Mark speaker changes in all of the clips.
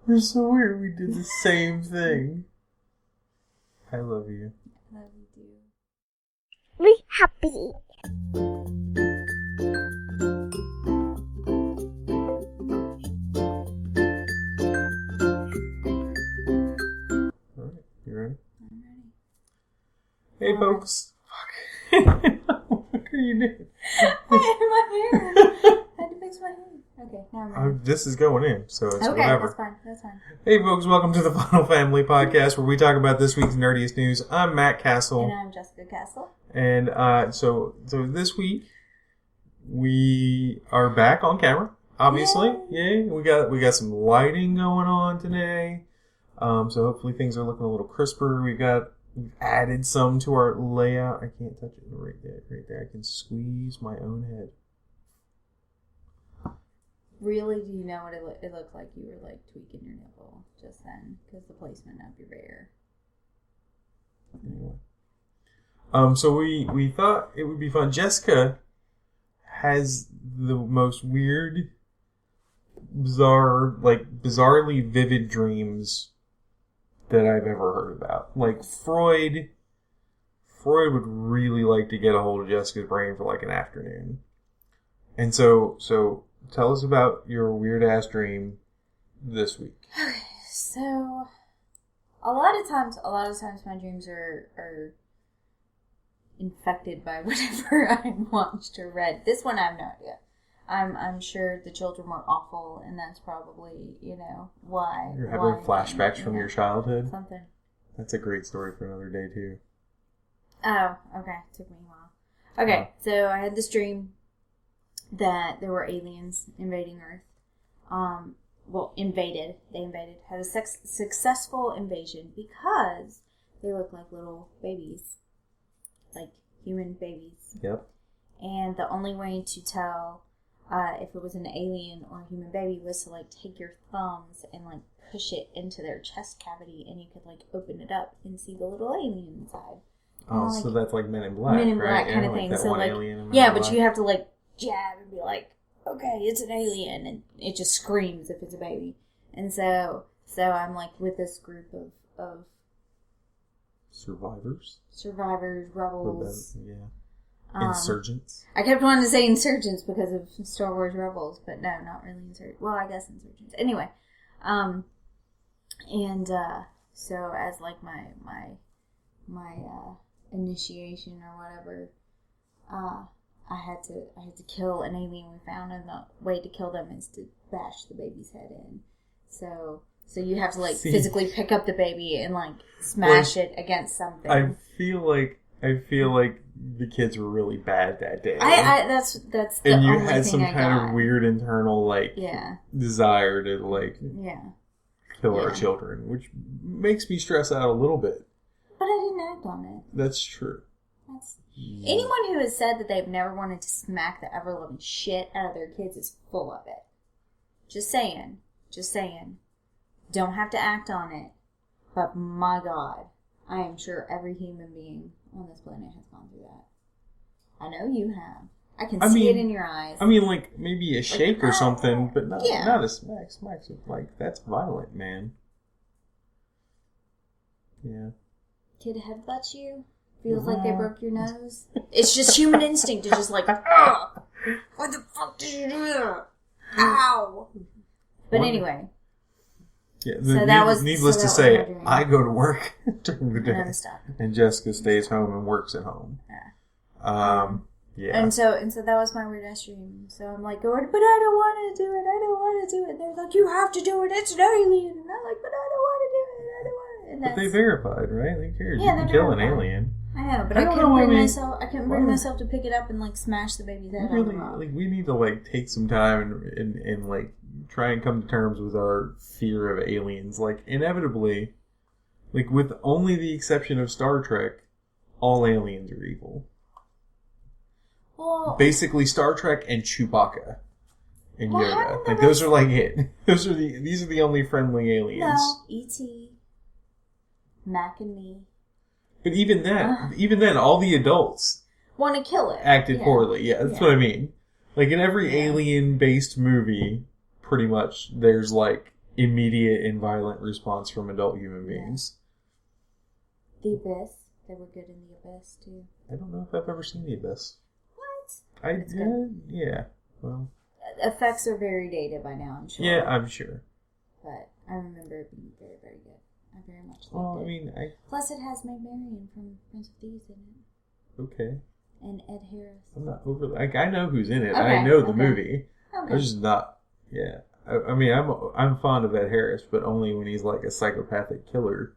Speaker 1: We're so weird. We did the same thing. I love you.
Speaker 2: I love you too.
Speaker 3: Be happy.
Speaker 1: Alright, you ready?
Speaker 2: I'm ready.
Speaker 1: Hey, folks. Fuck. What are you doing?
Speaker 2: I had my hair. I had to fix my hair. Okay, now I'm ready.
Speaker 1: This is going in, so it's
Speaker 2: Okay,
Speaker 1: whatever.
Speaker 2: that's fine.
Speaker 1: Hey, folks, welcome to the Final Family Podcast, where we talk about this week's nerdiest news. I'm Matt Castle.
Speaker 2: And I'm Jessica Castle.
Speaker 1: And so this week, we are back on camera, obviously. Yay. We got some lighting going on today. So hopefully things are looking a little crisper. We've added some to our layout. I can't touch it right there. I can squeeze my own head.
Speaker 2: Really, do you know what it looked like? You were like tweaking your nipple just then because the placement of your hair.
Speaker 1: Anyway. So we thought it would be fun. Jessica has the most weird, bizarrely vivid dreams that I've ever heard about. Like Freud would really like to get a hold of Jessica's brain for like an afternoon. And so tell us about your weird ass dream this week.
Speaker 2: Okay, so a lot of times my dreams are infected by whatever I watched or read. This one I have no idea. I'm sure the children were awful, and that's probably, why.
Speaker 1: You're having flashbacks from your childhood?
Speaker 2: Something.
Speaker 1: That's a great story for another day, too.
Speaker 2: Oh, okay. Took me a while. Okay, so I had this dream that there were aliens invading Earth. Invaded. They invaded. Had a successful invasion because they looked like little babies. Like human babies.
Speaker 1: Yep.
Speaker 2: And the only way to tell if it was an alien or a human baby was to take your thumbs and push it into their chest cavity, and you could open it up and see the little alien inside.
Speaker 1: Oh, so that's like Men in Black,
Speaker 2: Men in
Speaker 1: right?
Speaker 2: Black kind of thing. So but you have to jab and be like, okay, it's an alien, and it just screams if it's a baby. And so I'm with this group of
Speaker 1: survivors,
Speaker 2: rebels.
Speaker 1: Yeah. Insurgents.
Speaker 2: I kept wanting to say insurgents because of Star Wars Rebels, but no, not really insurgents. Well, I guess insurgents. Anyway, so as my initiation or whatever, I had to kill an alien we found, and the way to kill them is to bash the baby's head in. So you have to physically pick up the baby and smash it against something.
Speaker 1: I feel like the kids were really bad that day.
Speaker 2: That's the
Speaker 1: and you
Speaker 2: only
Speaker 1: had
Speaker 2: thing
Speaker 1: some
Speaker 2: I
Speaker 1: kind
Speaker 2: got.
Speaker 1: of weird internal desire to kill our children, which makes me stress out a little bit.
Speaker 2: But I didn't act on it.
Speaker 1: That's true.
Speaker 2: Anyone who has said that they've never wanted to smack the ever-loving shit out of their kids is full of it. Just saying. Don't have to act on it. But my God, I am sure every human being on this planet has gone through that. I know you have. I can see it in your eyes.
Speaker 1: I mean, maybe a shake or something, but not a smack. Smack's that's violent, man. Yeah.
Speaker 2: Kid headbutts you? Feels like they broke your nose? It's just human instinct to just ah! What the fuck did you do that? Ow! But anyway.
Speaker 1: Yeah,
Speaker 2: so that was
Speaker 1: needless to say, I go to work during the day, and Jessica stays home and works at home.
Speaker 2: Yeah.
Speaker 1: Yeah.
Speaker 2: And so that was my weird ass dream. So I'm going, but I don't want to do it. I don't want to do it. And they're like, you have to do it. It's an alien. And I'm like, but I don't want to do it. I don't want to. And
Speaker 1: but they verified, right? They cared.
Speaker 2: Yeah,
Speaker 1: you can kill an alien.
Speaker 2: I know, but I couldn't bring myself to pick it up and smash the baby's head on the rock.
Speaker 1: We need to take some time and try and come to terms with our fear of aliens. Inevitably, with only the exception of Star Trek, all aliens are evil.
Speaker 2: Well,
Speaker 1: basically Star Trek and Chewbacca and Yoda. Those are it. These are the only friendly aliens.
Speaker 2: No, E.T., Mac and me.
Speaker 1: But even then, all the adults
Speaker 2: want to kill it.
Speaker 1: Acted poorly. Yeah, that's what I mean. In every alien-based movie, pretty much, there's immediate and violent response from adult human beings.
Speaker 2: The Abyss. They were good in The Abyss, too.
Speaker 1: I don't know if I've ever seen The Abyss.
Speaker 2: What?
Speaker 1: It's good. Yeah. Well,
Speaker 2: effects are very dated by now, I'm sure.
Speaker 1: Yeah, I'm sure.
Speaker 2: But I remember it being very, very good. I very much liked
Speaker 1: Well,
Speaker 2: it.
Speaker 1: I mean,
Speaker 2: Plus, it has Meg Marion from Prince of Thieves in it.
Speaker 1: Okay.
Speaker 2: And Ed Harris.
Speaker 1: I'm not overly... I know who's in it.
Speaker 2: Okay,
Speaker 1: I know the movie.
Speaker 2: Okay.
Speaker 1: I'm just not... Yeah. I mean, I'm fond of Ed Harris, but only when he's like a psychopathic killer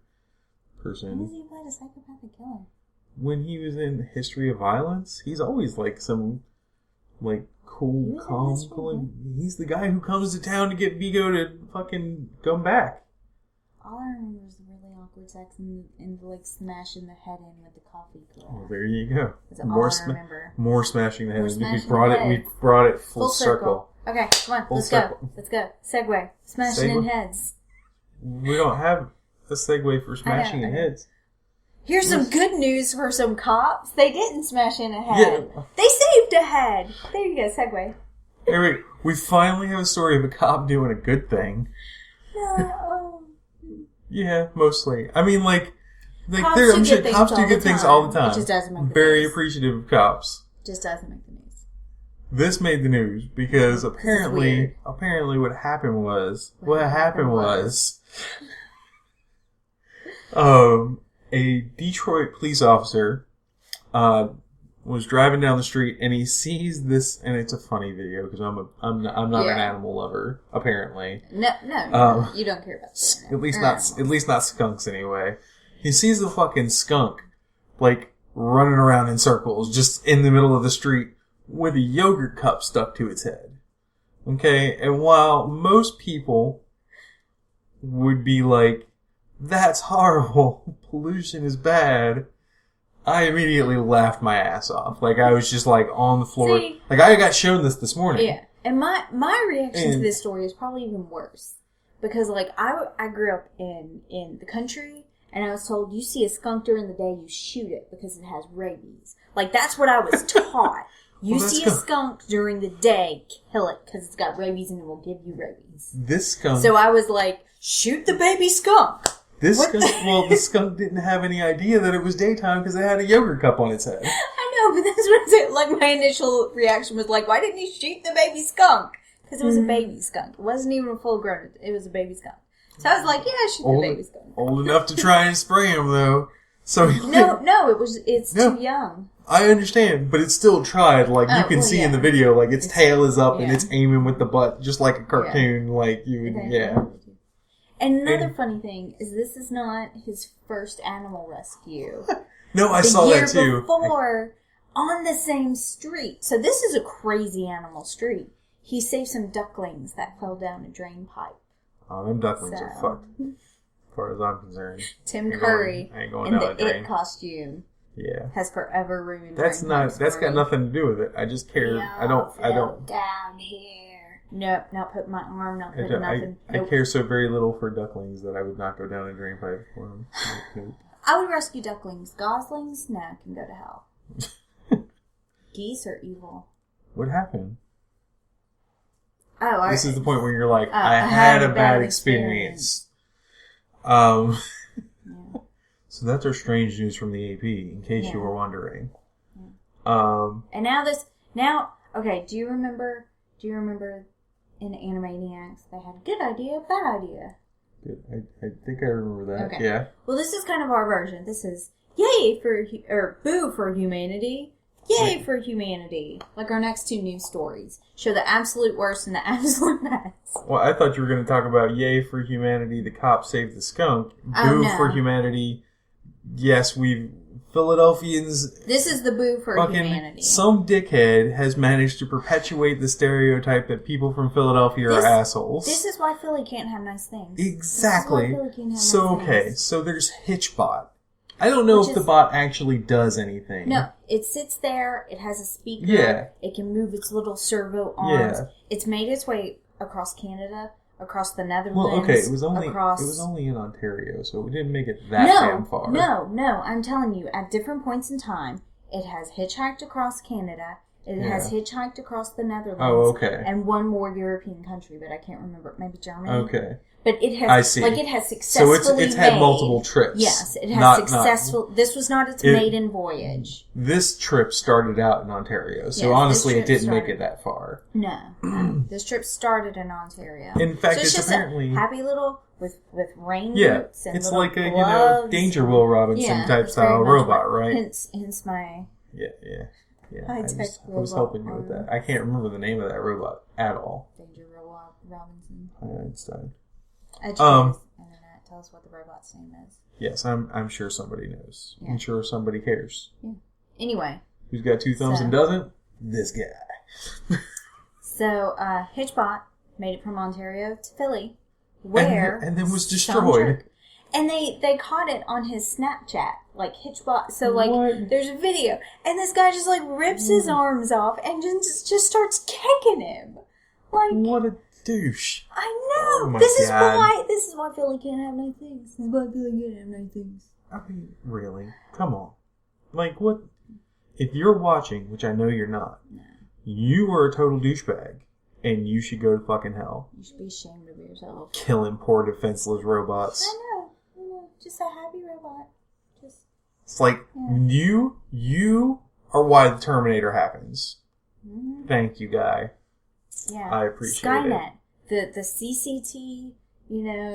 Speaker 1: person.
Speaker 2: When has he played a psychopathic killer?
Speaker 1: When he was in History of Violence, he's always like some like cool, calm. He's the guy who comes to town to get Vigo to fucking come back.
Speaker 2: All I remember is the really awkward sex and like smashing the head in with the coffee cup.
Speaker 1: Oh, there you go.
Speaker 2: That's all I remember.
Speaker 1: More smashing the head.
Speaker 2: We
Speaker 1: brought it full circle.
Speaker 2: Okay, come on, let's
Speaker 1: circle.
Speaker 2: go. Let's go. Segue. Smashing in heads.
Speaker 1: We don't have a segue for smashing in heads.
Speaker 2: Here's some good news for some cops. They didn't smash in a head. Yeah. They saved a head. There you go, segue.
Speaker 1: Anyway, we finally have a story of a cop doing a good thing.
Speaker 2: No.
Speaker 1: Yeah, mostly. I mean,
Speaker 2: cops do good things all the time.
Speaker 1: It just doesn't make the news. Appreciative of cops.
Speaker 2: Just doesn't make the news.
Speaker 1: This made the news because apparently what happened was a Detroit police officer was driving down the street and he sees this, and it's a funny video because I'm not an animal lover apparently.
Speaker 2: No, you don't care about that.
Speaker 1: At least not skunks anyway. He sees the fucking skunk like running around in circles just in the middle of the street with a yogurt cup stuck to its head. Okay, and while most people would be like, that's horrible, pollution is bad, I immediately laughed my ass off. Like, I was just like on the floor.
Speaker 2: See,
Speaker 1: like, I got shown this morning.
Speaker 2: Yeah, and my reaction to this story is probably even worse. Because, like, I grew up in the country, and I was told, you see a skunk during the day, you shoot it because it has rabies. Like, that's what I was taught. You see a skunk during the day, kill it because it's got rabies and it will give you rabies.
Speaker 1: This skunk...
Speaker 2: So I was like, shoot the baby skunk.
Speaker 1: The skunk didn't have any idea that it was daytime because it had a yogurt cup on its head.
Speaker 2: I know, but that's what I said. Like, my initial reaction was like, why didn't you shoot the baby skunk? Because it was a baby skunk. It wasn't even a full grown. It was a baby skunk. So I was like, yeah, shoot the baby skunk.
Speaker 1: Old enough to try and spray him, though. So
Speaker 2: it's too young.
Speaker 1: I understand, but it still tried. Like, you can see in the video, like, its tail is up and it's aiming with the butt, just like a cartoon. Like, you would,
Speaker 2: And another funny thing is this is not his first animal rescue.
Speaker 1: No, I saw that too.
Speaker 2: The year before, on the same street. So this is a crazy animal street. He saved some ducklings that fell down a drain pipe.
Speaker 1: Oh, them ducklings are fucked, as far as I'm concerned.
Speaker 2: Tim Curry in the It costume.
Speaker 1: Yeah,
Speaker 2: has forever ruined.
Speaker 1: That's got nothing to do with it. I just care. I don't
Speaker 2: down here. Nope, not put my arm. Not put nothing.
Speaker 1: I care so very little for ducklings that I would not go down a drain pipe for them. Nope.
Speaker 2: I would rescue ducklings. Goslings, no, can go to hell. Geese are evil.
Speaker 1: What happened?
Speaker 2: Oh,
Speaker 1: this is the point where you're like, I had a bad experience. Yeah. So that's our strange news from the AP, in case you were wondering.
Speaker 2: Yeah. And okay, do you remember in Animaniacs, they had good idea, bad idea?
Speaker 1: Good. I think I remember that.
Speaker 2: Okay.
Speaker 1: Yeah.
Speaker 2: Well, this is kind of our version. This is yay or boo for humanity. Yay for humanity. Like our next two news stories show the absolute worst and the absolute best.
Speaker 1: Well, I thought you were going to talk about yay for humanity, the cop saved the skunk. Boo for humanity. Yes, Philadelphians...
Speaker 2: This is the boo for humanity.
Speaker 1: Some dickhead has managed to perpetuate the stereotype that people from Philadelphia are assholes.
Speaker 2: This is why Philly can't have nice things.
Speaker 1: Exactly. So there's Hitchbot. I don't know if the bot actually does anything.
Speaker 2: No, it sits there, it has a speaker, it can move its little servo arms. Yeah. It's made its way across Canada, across the Netherlands.
Speaker 1: Well, okay, it was only in Ontario, so we didn't make it that damn far.
Speaker 2: No, I'm telling you, at different points in time, it has hitchhiked across Canada, it has hitchhiked across the Netherlands, and one more European country, but I can't remember, maybe Germany.
Speaker 1: Okay.
Speaker 2: But it has,
Speaker 1: I see.
Speaker 2: Like, it has successfully
Speaker 1: So it's had multiple trips.
Speaker 2: Yes, it has successful. This was not its maiden voyage.
Speaker 1: This trip started out in Ontario, so
Speaker 2: Yes,
Speaker 1: honestly, it didn't make it that far.
Speaker 2: No. This trip started in Ontario.
Speaker 1: In fact,
Speaker 2: so
Speaker 1: it's
Speaker 2: just
Speaker 1: apparently
Speaker 2: a happy little with rain boots and
Speaker 1: it's
Speaker 2: little
Speaker 1: like a
Speaker 2: gloves
Speaker 1: Danger Will Robinson type
Speaker 2: it's very
Speaker 1: style
Speaker 2: much
Speaker 1: robot, right?
Speaker 2: Hence my
Speaker 1: Yeah.
Speaker 2: I
Speaker 1: was helping you with that. I can't remember the name of that robot at all.
Speaker 2: Danger Will Robinson.
Speaker 1: Einstein.
Speaker 2: Internet, tell us what the robot's name is.
Speaker 1: Yes, I'm sure somebody knows.
Speaker 2: Yeah.
Speaker 1: I'm sure somebody cares.
Speaker 2: Yeah. Anyway.
Speaker 1: Who's got two thumbs and doesn't? This guy.
Speaker 2: So, Hitchbot made it from Ontario to Philly, where...
Speaker 1: And then was destroyed.
Speaker 2: And they caught it on his Snapchat, like Hitchbot. So, like,
Speaker 1: What?
Speaker 2: there's a video. And this guy just, like, rips his arms off and just starts kicking him. Like...
Speaker 1: What a douche.
Speaker 2: I know.
Speaker 1: Oh my
Speaker 2: This
Speaker 1: God.
Speaker 2: is why Philly can't have nice things. This is why Philly can't have nice things.
Speaker 1: I mean, really? Come on. Like, what? If you're watching, which I know you're not, you are a total douchebag, and you should go to fucking hell.
Speaker 2: You should be ashamed of yourself.
Speaker 1: Killing poor defenseless robots.
Speaker 2: I know. Just a happy robot.
Speaker 1: It's like, you are why the Terminator happens.
Speaker 2: Mm-hmm.
Speaker 1: Thank you, guy.
Speaker 2: Yeah.
Speaker 1: I appreciate
Speaker 2: Skynet. The CCT,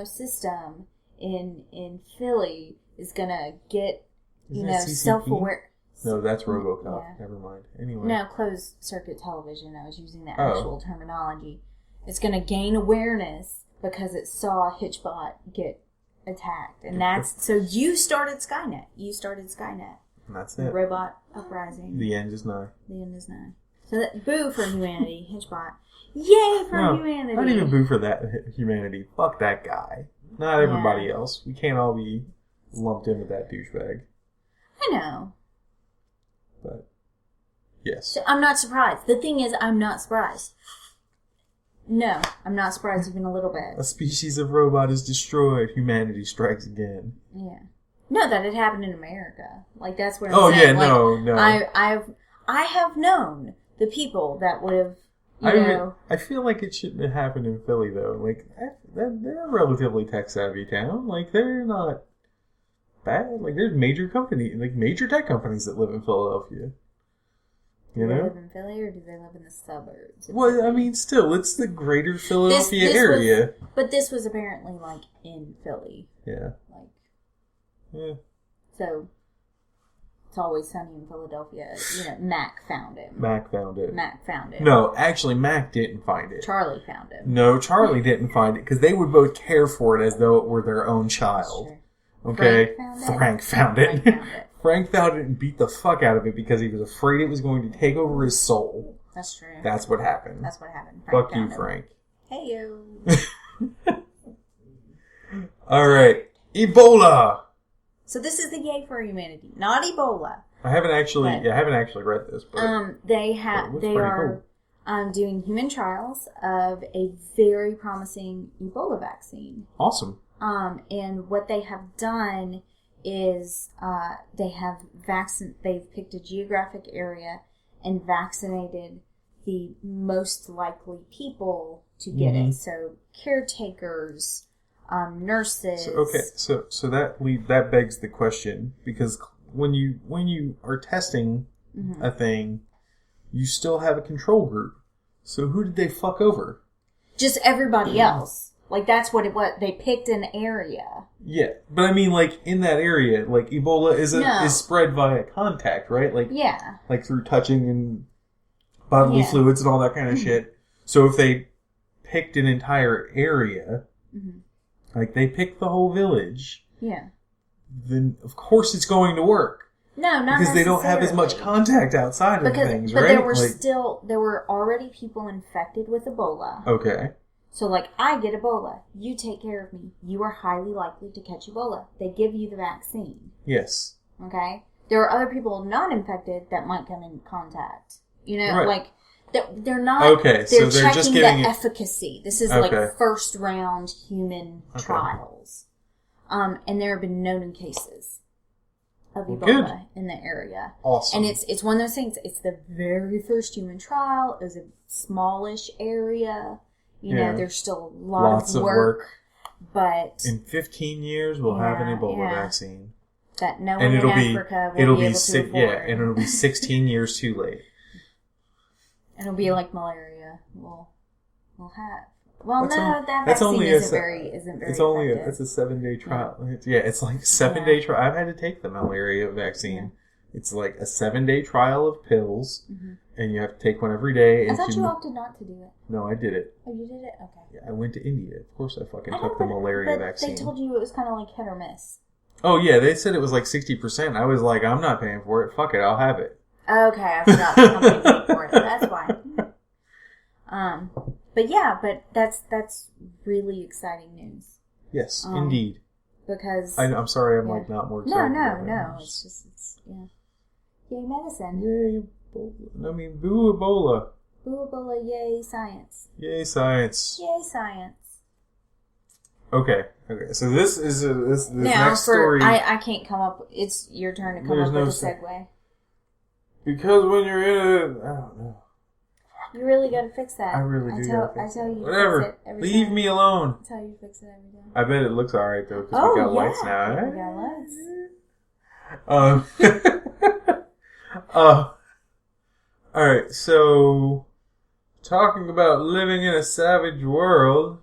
Speaker 2: system in Philly is gonna get,
Speaker 1: Isn't that CCP?
Speaker 2: self-aware.
Speaker 1: No, that's RoboCop.
Speaker 2: Yeah.
Speaker 1: Never mind. Anyway.
Speaker 2: No, closed circuit television. I was using the actual terminology. It's gonna gain awareness because it saw Hitchbot get attacked. And so you started Skynet.
Speaker 1: And that's
Speaker 2: The
Speaker 1: it.
Speaker 2: robot uprising.
Speaker 1: The end is nigh.
Speaker 2: The end is nigh. So boo for humanity, Hitchbot. Yay for humanity.
Speaker 1: Not even boo for that humanity. Fuck that guy. Not everybody else. We can't all be lumped in with that douchebag.
Speaker 2: I know.
Speaker 1: But, yes.
Speaker 2: So I'm not surprised. The thing is, I'm not surprised. No, I'm not surprised even a little bit.
Speaker 1: A species of robot is destroyed. Humanity strikes again.
Speaker 2: Yeah. No, that had happened in America. Like, that's what I'm
Speaker 1: Oh,
Speaker 2: saying.
Speaker 1: yeah,
Speaker 2: like,
Speaker 1: no.
Speaker 2: I have known the people that would have,
Speaker 1: I feel like it shouldn't have happened in Philly, though. Like, they're a relatively tech-savvy town. Like, they're not bad. Like, there's major tech companies that live in Philadelphia.
Speaker 2: Do they live in Philly or do they live in the suburbs?
Speaker 1: Well, I mean, still, it's the greater Philadelphia area.
Speaker 2: But this was apparently, like, in Philly.
Speaker 1: Yeah.
Speaker 2: Like,
Speaker 1: Yeah.
Speaker 2: So, It's Always Sunny in Philadelphia. Mac found him.
Speaker 1: Mac found it. No, actually, Mac didn't find it.
Speaker 2: Charlie found him.
Speaker 1: No, Charlie didn't find it because they would both care for it as though it were their own child. Okay? Frank found it. Frank found it and beat the fuck out of it because he was afraid it was going to take over his soul.
Speaker 2: That's true.
Speaker 1: That's what happened.
Speaker 2: Frank
Speaker 1: fuck you, Frank.
Speaker 2: Hey, yo.
Speaker 1: Alright. Ebola!
Speaker 2: So this is the Yay for Humanity, not Ebola.
Speaker 1: I haven't actually read this, but
Speaker 2: they are doing human trials of a very promising Ebola vaccine.
Speaker 1: Awesome.
Speaker 2: And what they have done is they've picked a geographic area and vaccinated the most likely people to get it. So caretakers, nurses.
Speaker 1: So that begs the question, because when you are testing a thing, you still have a control group. So who did they fuck over?
Speaker 2: Just everybody else. Like, that's what it was. They picked an area.
Speaker 1: Yeah, but I mean, like, in that area, like, Ebola is spread via contact, right? Like, like through touching and bodily fluids and all that kind of shit. So if they picked an entire area, like they picked the whole village, then of course it's going to work.
Speaker 2: No, not
Speaker 1: because they don't have as much contact outside of things, right?
Speaker 2: But there were already people infected with Ebola.
Speaker 1: Okay.
Speaker 2: So, like, I get Ebola. You take care of me. You are highly likely to catch Ebola. They give you the vaccine.
Speaker 1: Yes.
Speaker 2: Okay? There are other people not infected that might come in contact. Like, they're not...
Speaker 1: Okay, so they're
Speaker 2: checking
Speaker 1: just giving
Speaker 2: the efficacy. This is, like, first-round human trials. And there have been known cases of Ebola in the area.
Speaker 1: Awesome.
Speaker 2: And it's one of those things. It's the very first human trial. It was a smallish area. There's still a lot of work But
Speaker 1: in 15 years, we'll have an Ebola vaccine.
Speaker 2: That no one in Africa will be able to afford.
Speaker 1: Yeah, and it'll be 16 years too late.
Speaker 2: It'll be like malaria. We'll have. Well, that vaccine isn't very effective.
Speaker 1: It's a 7-day trial. Yeah, it's like a 7-day trial. I've had to take the malaria vaccine. Yeah. It's like a 7-day trial of pills, and you have to take one every day.
Speaker 2: I thought you opted not to do it.
Speaker 1: No, I did it.
Speaker 2: Oh, you did it? Okay.
Speaker 1: Yeah, I went to India. Of course I fucking took the malaria vaccine.
Speaker 2: They told you it was kind of like hit or miss.
Speaker 1: Oh, yeah, they said it was like 60%. I was like, I'm not paying for it. Fuck it, I'll have it.
Speaker 2: Okay, I forgot the company paid for it. That's fine. But that's really exciting news.
Speaker 1: Yes, indeed.
Speaker 2: Because
Speaker 1: I'm sorry, I'm like not more excited.
Speaker 2: No. It's yay medicine.
Speaker 1: Yay, Ebola. I mean, boo Ebola.
Speaker 2: Boo Ebola, yay science.
Speaker 1: Yay science.
Speaker 2: Yay science.
Speaker 1: Okay. So this is this next story.
Speaker 2: I can't come up. It's your turn to come up with a segue.
Speaker 1: Because when you're in I don't know.
Speaker 2: You really got to fix that.
Speaker 1: I really do.
Speaker 2: I tell you.
Speaker 1: Whatever.
Speaker 2: Fix it every
Speaker 1: Leave
Speaker 2: time.
Speaker 1: me alone.
Speaker 2: I tell you to fix it every time.
Speaker 1: I bet it looks alright though because we got lights now.
Speaker 2: We got lights.
Speaker 1: Alright, so talking about living in a savage world.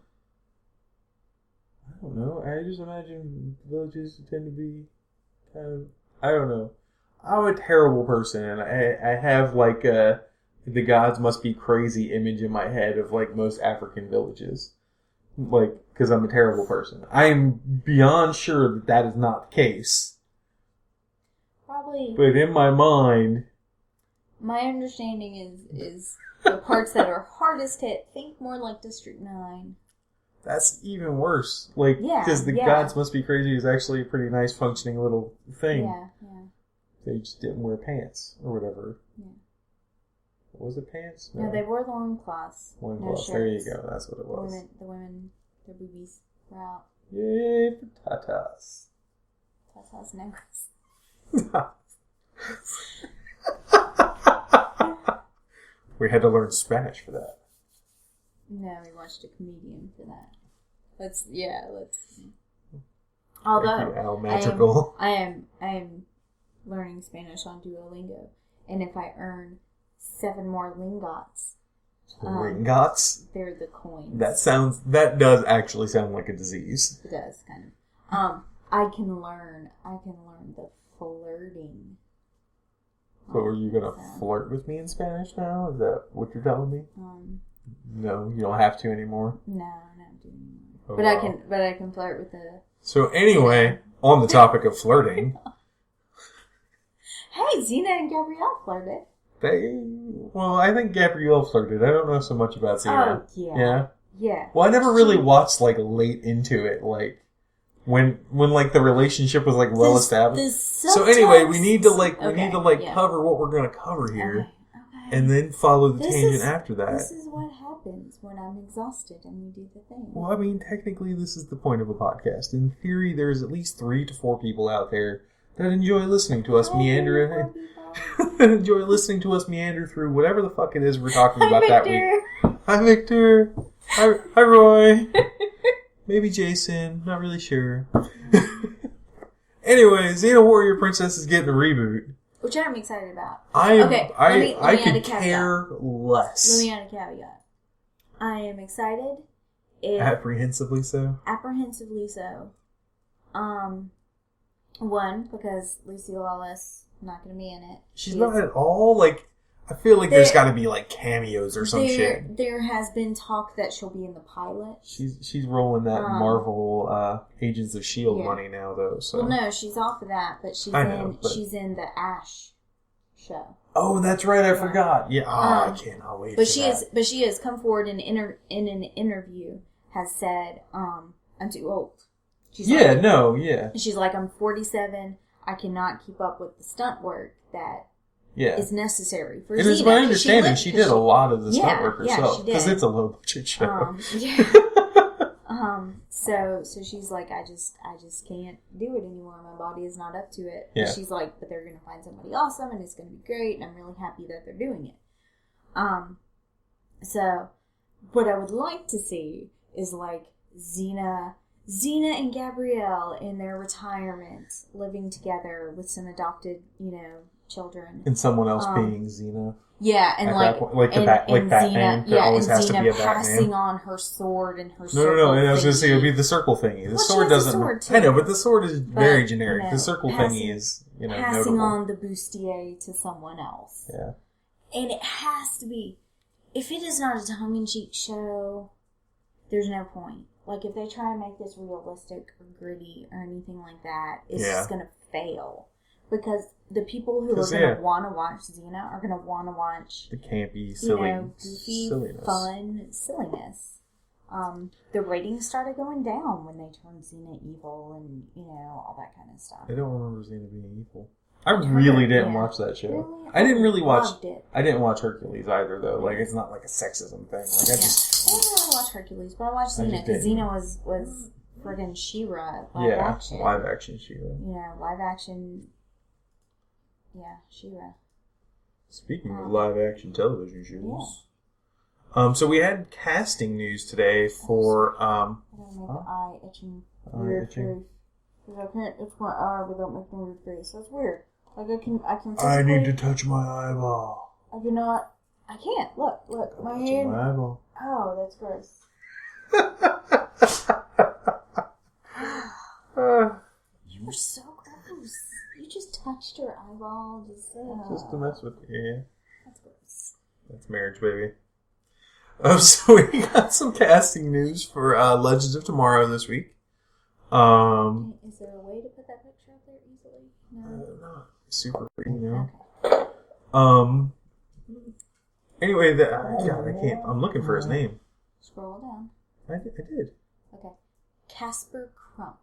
Speaker 1: I don't know. I just imagine villages tend to be kind of. I don't know. I'm a terrible person, and I have like the gods must be crazy image in my head of like most African villages, like because I'm a terrible person. I am beyond sure that is not the case.
Speaker 2: Probably.
Speaker 1: But in my mind,
Speaker 2: my understanding is the parts that are hardest hit. Think more like District 9.
Speaker 1: That's even worse. Like, because the gods must be crazy is actually a pretty nice functioning little thing.
Speaker 2: Yeah.
Speaker 1: They just didn't wear pants or whatever.
Speaker 2: Yeah.
Speaker 1: Was it pants?
Speaker 2: No, they wore loincloths.
Speaker 1: Loincloths. There you go. That's what it was.
Speaker 2: The women, their boobies were out.
Speaker 1: Yay for tatas.
Speaker 2: Tatas negras.
Speaker 1: We had to learn Spanish for that.
Speaker 2: No, we watched a comedian for that. Let's. Although
Speaker 1: magical.
Speaker 2: I am learning Spanish on Duolingo, and if I earn 7 more lingots, they're the coins.
Speaker 1: That does actually sound like a disease.
Speaker 2: It does kind of. I can learn the flirting.
Speaker 1: So are you gonna flirt with me in Spanish now? Is that what you're telling me? No, you don't have to anymore.
Speaker 2: No, I don't do anymore.
Speaker 1: Oh,
Speaker 2: but I can flirt with the.
Speaker 1: So anyway, on the topic of flirting.
Speaker 2: Hey, Zena and Gabrielle flirted.
Speaker 1: I think Gabrielle flirted. I don't know so much about Zena.
Speaker 2: Oh, yeah.
Speaker 1: Yeah? Well, I never really watched, like, late into it, like, when like, the relationship was, like, well established. So anyway, we need to cover what we're going to cover here. Okay. And then follow the tangent after that.
Speaker 2: This is what happens when I'm exhausted and we do the thing.
Speaker 1: Well, I mean, technically, this is the point of a podcast. In theory, there's at least 3 to 4 people out there that enjoy listeing to us meander through whatever the fuck it is we're talking about that week. Hi, Victor. Hi, Roy. Maybe Jason. Not really sure. Anyway, Xena Warrior Princess is getting a reboot.
Speaker 2: Which I'm excited about.
Speaker 1: I could care less.
Speaker 2: Let me add a caveat. I am excited.
Speaker 1: Apprehensively so?
Speaker 2: Apprehensively so. One, because Lucy Lawless not going to be in it.
Speaker 1: She's not at all? Like, I feel like there's got to be, like, cameos or some shit.
Speaker 2: There has been talk that she'll be in the pilot.
Speaker 1: She's rolling that Marvel Agents of S.H.I.E.L.D. money now, though. So.
Speaker 2: Well, no, she's off of that, but she's in the Ash show.
Speaker 1: Oh, that's right, I forgot. Yeah, I cannot wait
Speaker 2: but she has come forward in an interview, has said, I'm too old. She's She's like, I'm 47, I cannot keep up with the stunt work that is necessary for Xena.
Speaker 1: And it's my understanding she did a lot of the stunt work herself. Because it's a low budget show.
Speaker 2: So she's like, I just can't do it anymore. My body is not up to it.
Speaker 1: Yeah.
Speaker 2: And she's like, but they're going to find somebody awesome and it's going to be great and I'm really happy that they're doing it. So what I would like to see is like Xena Xena and Gabrielle in their retirement, living together with some adopted, children.
Speaker 1: And someone else being Xena.
Speaker 2: Yeah, and
Speaker 1: Batman. There always has to be a Batman.
Speaker 2: Passing on her sword and her
Speaker 1: circle. No. And I was going to say it would be the circle thingy. The sword doesn't. Sword I know, but the sword is very generic. The circle thingy is,
Speaker 2: passing
Speaker 1: notable.
Speaker 2: on the bustier to someone else.
Speaker 1: Yeah.
Speaker 2: And it has to be. If it is not a tongue-in-cheek show, there's no point. Like, if they try to make this realistic or gritty or anything like that, it's just going to fail. Because the people who are going to want to watch Xena are going to want to watch
Speaker 1: the campy, silly,
Speaker 2: goofy,
Speaker 1: silliness.
Speaker 2: fun silliness. The ratings started going down when they turned Xena evil and, all that kind of stuff.
Speaker 1: I don't remember Xena being evil. I really didn't watch that show. Really? I didn't really watch it. I didn't watch Hercules either, though. Like, it's not like a sexism thing. Like, I
Speaker 2: didn't really watch Hercules, but I watched Xena because Xena was friggin' She-Ra live action.
Speaker 1: Live action She-Ra.
Speaker 2: Live action. Yeah, She-Ra.
Speaker 1: Speaking of live action television shows. So we had casting news today for
Speaker 2: I gotta make the eye itching. Weird face. Because I can't itch my eye without making a weird face. That's weird. Like
Speaker 1: I need to touch my eyeball.
Speaker 2: I can't. Look, my hand.
Speaker 1: My eyeball.
Speaker 2: Oh, that's gross. You were so gross. You just touched your eyeball.
Speaker 1: Just to mess with you. Yeah.
Speaker 2: That's gross.
Speaker 1: That's marriage, baby. So we got some casting news for Legends of Tomorrow this week.
Speaker 2: Is there a way to put that picture up there easily? No.
Speaker 1: Not super, Okay. Anyway, God, I can't. I'm looking for his name.
Speaker 2: Scroll down.
Speaker 1: I did.
Speaker 2: Okay. Casper Crump.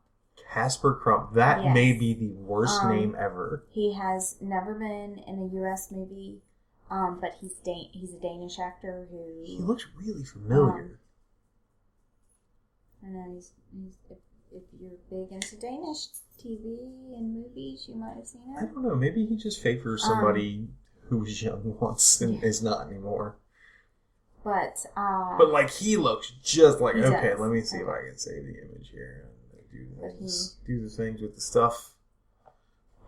Speaker 1: Casper Crump. That may be the worst name ever.
Speaker 2: He has never been in a U.S. movie, but he's a Danish actor who...
Speaker 1: He looks really familiar.
Speaker 2: I know, he's if you're big into Danish TV and movies, you might have seen him.
Speaker 1: I don't know. Maybe he just favors somebody who was young once and is not anymore.
Speaker 2: But
Speaker 1: like, he looks just like... Okay, let me see if I can save the image here. Do the things with the stuff.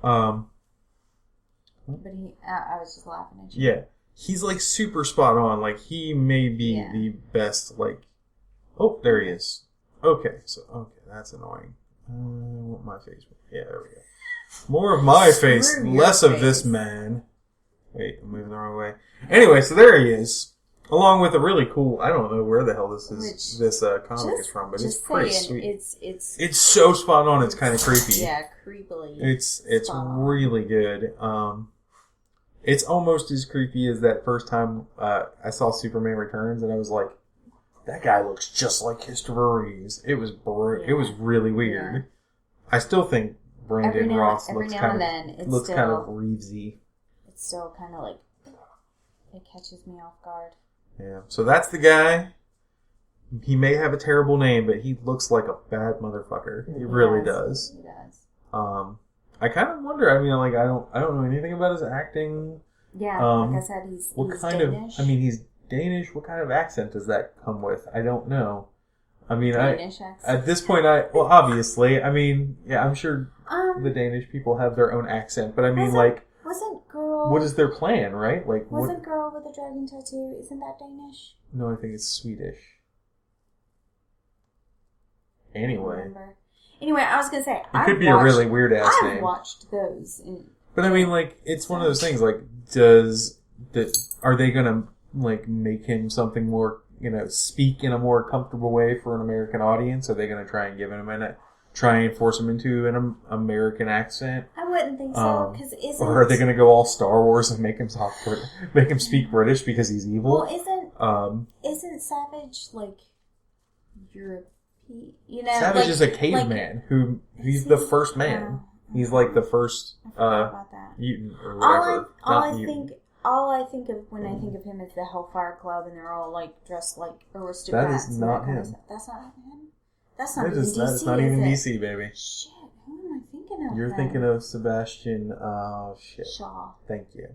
Speaker 2: But I was just laughing at you.
Speaker 1: Yeah. He's, like, super spot on. Like, he may be the best, like... Oh, there he is. Okay, that's annoying. I want my face. Yeah, there we go. More of my face, less of this man. Wait, I'm moving the wrong way. Anyway, so there he is. Along with a really cool, I don't know where the hell this comic is from, but it's pretty sweet. It's so spot on, it's kind of creepy.
Speaker 2: Yeah, creepily.
Speaker 1: It's really good. It's almost as creepy as that first time I saw Superman Returns, and I was like, that guy looks just like Christopher Reeves. It was really weird. Yeah. I still think Brandon Ross looks kind of Reevesy.
Speaker 2: It's still kind of like, it catches me off guard.
Speaker 1: Yeah, so that's the guy. He may have a terrible name, but he looks like a bad motherfucker. He really does.
Speaker 2: He does.
Speaker 1: I kind of wonder. I mean, like, I don't know anything about his acting.
Speaker 2: Yeah, like I said, he's Danish.
Speaker 1: He's Danish. What kind of accent does that come with? I don't know. I mean,
Speaker 2: Danish accent.
Speaker 1: At this point, obviously, I mean, yeah, I'm sure the Danish people have their own accent, but I mean,
Speaker 2: wasn't girl?
Speaker 1: What is their plan, right? Like,
Speaker 2: wasn't girl with a dragon tattoo? Isn't that Danish?
Speaker 1: No, I think it's Swedish. Anyway,
Speaker 2: I was gonna say
Speaker 1: it could be a really weird ass name.
Speaker 2: I've watched those,
Speaker 1: but I mean, like, it's one of those things. Like, are they gonna like make him something more, speak in a more comfortable way for an American audience? Are they gonna try and try and force him into an American accent?
Speaker 2: I wouldn't think so, because
Speaker 1: or are they gonna go all Star Wars and make him speak British because he's evil?
Speaker 2: Well, isn't Savage like European?
Speaker 1: Savage is a caveman he's the first man. He's like the first mutant or whatever.
Speaker 2: All I think of when I think of him is the Hellfire Club, and they're all like dressed like aristocrats.
Speaker 1: That is not him.
Speaker 2: That's not him. That's not even DC.
Speaker 1: That's not even DC, baby.
Speaker 2: Shit, who am I thinking of?
Speaker 1: You're thinking of Sebastian.
Speaker 2: Shaw.
Speaker 1: Thank you.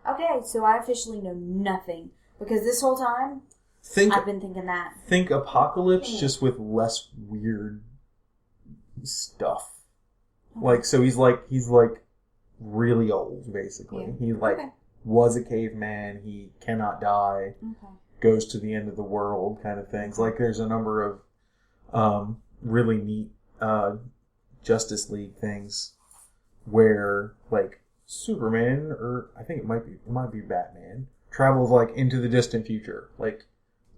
Speaker 2: Okay, so I officially know nothing because this whole time I've been thinking that.
Speaker 1: Think Apocalypse, just with less weird stuff. Like, so he's like really old, basically. Yeah. He was a caveman. He cannot die. Okay. Goes to the end of the world, kind of things. Like, there's a number of really neat Justice League things where, like, Superman, or I think it might be Batman, travels like into the distant future. Like,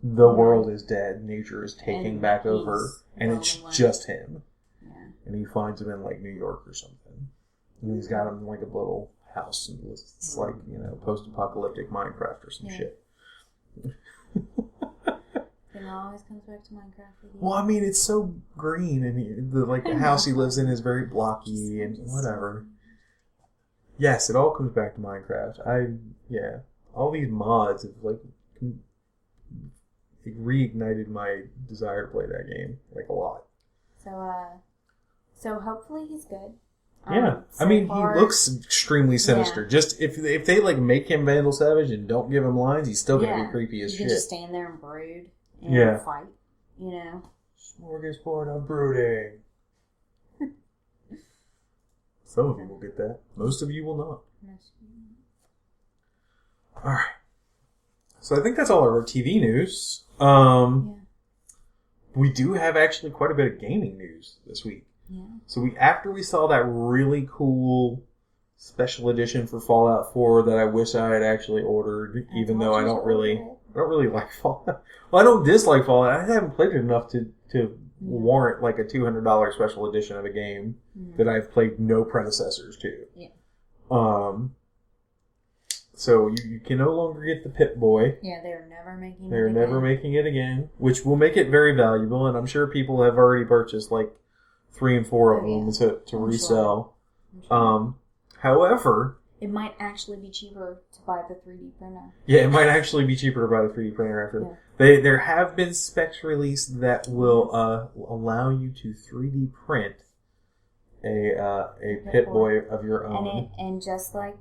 Speaker 1: the world is dead, nature is taking back over, and it's just him. Yeah. And he finds him in like New York or something. And he's got him in like a little house, and it's like, you know, post-apocalyptic Minecraft or some shit.
Speaker 2: It always comes back to Minecraft.
Speaker 1: Well, I mean, it's so green, and the house he lives in is very blocky and whatever. Yes, it all comes back to Minecraft. All these mods have like reignited my desire to play that game like a lot.
Speaker 2: So hopefully he's good.
Speaker 1: Yeah, I mean, he looks extremely sinister. Yeah. Just if they like make him Vandal Savage and don't give him lines, he's still gonna be creepy as shit.
Speaker 2: You can just stand there and brood and fight, you know.
Speaker 1: Smorgasbord of brooding. Some of you will get that. Most of you will not. All right. So I think that's all of our TV news. We do have actually quite a bit of gaming news this week. Yeah. So after we saw that really cool special edition for Fallout 4 that I wish I had actually ordered, even though I don't really like Fallout. Well, I don't dislike Fallout. I haven't played it enough to warrant like a $200 special edition of a game that I've played no predecessors to. Yeah. So you can no longer get the Pip-Boy.
Speaker 2: Yeah, they're never
Speaker 1: making it again, which will make it very valuable, and I'm sure people have already purchased like 3 and 4 of them to resell. Sure. However,
Speaker 2: it might actually be cheaper to buy the 3D printer.
Speaker 1: Yeah, it might actually be cheaper to buy the 3D printer after. Yeah. There have been specs released that will allow you to 3D print a Pip-Boy of your own.
Speaker 2: And just like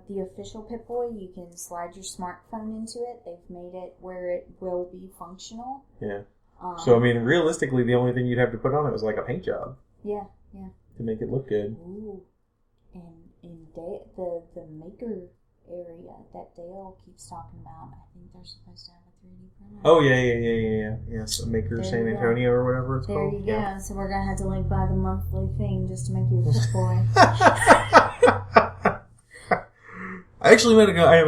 Speaker 2: the official Pip-Boy, you can slide your smartphone into it. They've made it where it will be functional.
Speaker 1: Yeah. So, I mean, realistically, the only thing you'd have to put on it was like a paint job.
Speaker 2: Yeah.
Speaker 1: To make it look good.
Speaker 2: Ooh. And in the maker area that Dale keeps talking about, I think they're supposed to have a 3D printer.
Speaker 1: Oh, yeah. Yes, a Maker San Antonio or whatever it's called.
Speaker 2: There you go. So we're going to have to like buy the monthly thing just to make you a Pip-Boy.
Speaker 1: I actually met a guy.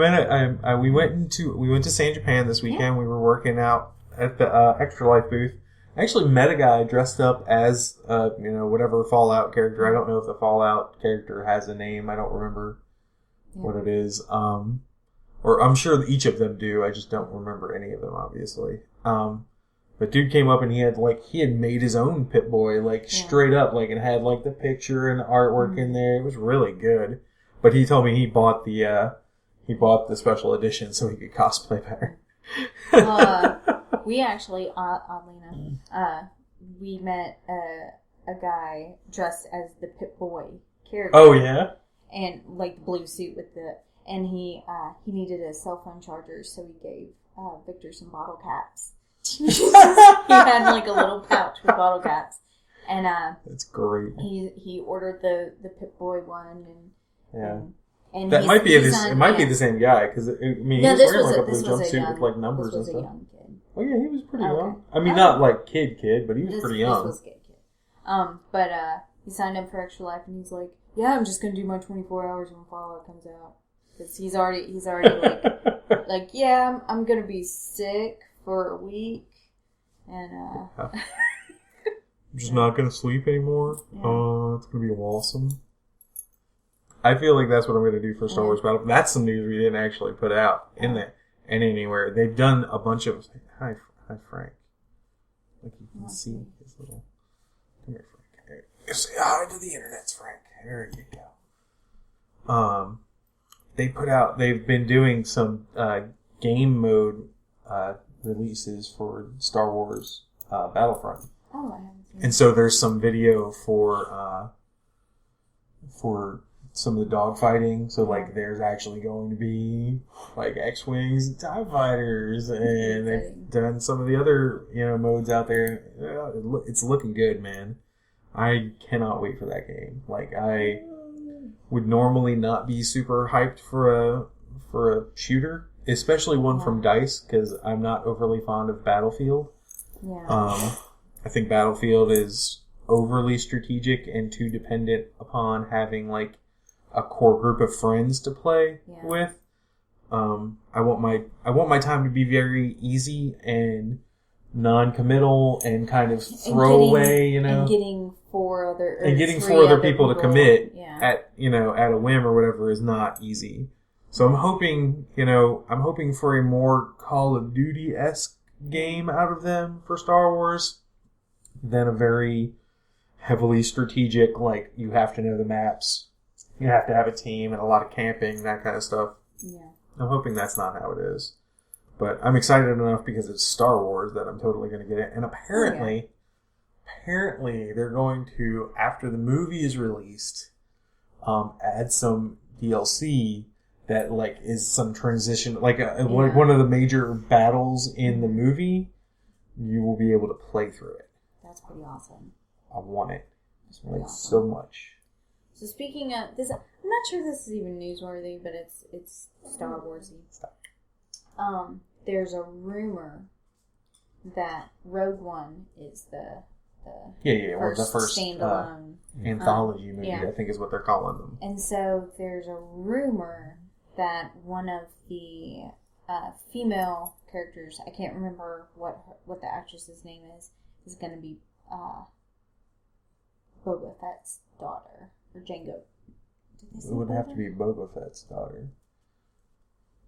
Speaker 1: We went to San Japan this weekend. Yeah. We were working out at the Extra Life booth. I actually met a guy dressed up as whatever Fallout character. I don't know if the Fallout character has a name. I don't remember what it is. Or I'm sure each of them do. I just don't remember any of them, obviously. But dude came up and he had made his own Pip-Boy, straight up, and had the picture and the artwork in there. It was really good. But he told me he bought the special edition so he could cosplay better.
Speaker 2: We actually, oddly enough, we met a guy dressed as the Pip-Boy character.
Speaker 1: Oh, yeah?
Speaker 2: And, the blue suit with and he needed a cell phone charger, so he gave Victor some bottle caps. He had, a little pouch with bottle caps. And,
Speaker 1: that's great.
Speaker 2: He ordered the Pip-Boy one, and
Speaker 1: that might be the same guy, because he was wearing a blue jumpsuit with numbers and stuff.
Speaker 2: Young kid.
Speaker 1: Oh yeah, he was pretty young. I mean, not kid, but he was pretty young.
Speaker 2: This was kid. But he signed up for Extra Life, and he's like, "Yeah, I'm just gonna do my 24 hours when Fallout comes out." Because he's already yeah, I'm gonna be sick for a week, and
Speaker 1: I'm just not gonna sleep anywhere. Yeah. It's gonna be awesome. I feel like that's what I'm going to do for Star Wars Battlefront. That's some news we didn't actually put out in anywhere. They've done a bunch of... Hi, Frank. You can see his little... Come here, Frank. Say hi to the internet, Frank. There you go. They've been doing some game mode releases for Star Wars Battlefront.
Speaker 2: Oh, I haven't seen
Speaker 1: And so there's some video for some of the dogfighting. So, there's actually going to be, X-Wings and TIE Fighters, and they've done some of the other, modes out there. It's looking good, man. I cannot wait for that game. Like, I would normally not be super hyped for a shooter, especially one from DICE, because I'm not overly fond of Battlefield.
Speaker 2: Yeah.
Speaker 1: I think Battlefield is overly strategic and too dependent upon having like a core group of friends to play with. I want my time to be very easy and non-committal and kind of throwaway,
Speaker 2: and getting four
Speaker 1: other people to commit at a whim or whatever is not easy. So I'm hoping for a more Call of Duty-esque game out of them for Star Wars than a very heavily strategic, like, you have to know the maps, you have to have a team and a lot of camping, that kind of stuff.
Speaker 2: Yeah.
Speaker 1: I'm hoping that's not how it is. But I'm excited enough because it's Star Wars that I'm totally going to get it. And apparently they're going to, after the movie is released, add some DLC that like is some transition, like one of the major battles in the movie. You will be able to play through it.
Speaker 2: That's pretty awesome.
Speaker 1: I want it.
Speaker 2: That's really awesome.
Speaker 1: So much.
Speaker 2: So speaking of this, I'm not sure this is even newsworthy, but it's Star Warsy. There's a rumor that Rogue One is the first standalone
Speaker 1: anthology movie. I think is what they're calling them.
Speaker 2: And so there's a rumor that one of the female characters, I can't remember what the actress's name is going to be Boba Fett's daughter. Or Jango.
Speaker 1: It would have to be Boba Fett's daughter.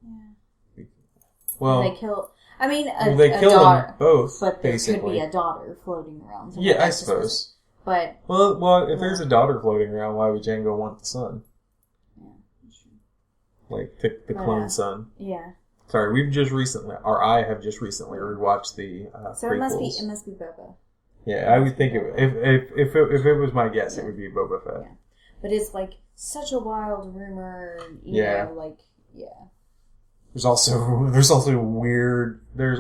Speaker 2: Yeah.
Speaker 1: Well,
Speaker 2: they kill. I mean,
Speaker 1: they kill
Speaker 2: daughter,
Speaker 1: them both.
Speaker 2: But there
Speaker 1: basically
Speaker 2: could be a daughter floating around. So
Speaker 1: I suppose.
Speaker 2: But
Speaker 1: well, if there's a daughter floating around, why would Jango want the son?
Speaker 2: Yeah, that's true.
Speaker 1: Like the clone son.
Speaker 2: Yeah.
Speaker 1: Sorry, I have just recently rewatched the
Speaker 2: so
Speaker 1: prequels.
Speaker 2: it must be Boba.
Speaker 1: Yeah, I would think if it was my guess, it would be Boba Fett.
Speaker 2: Yeah. But it's like such a wild rumor, you know,
Speaker 1: There's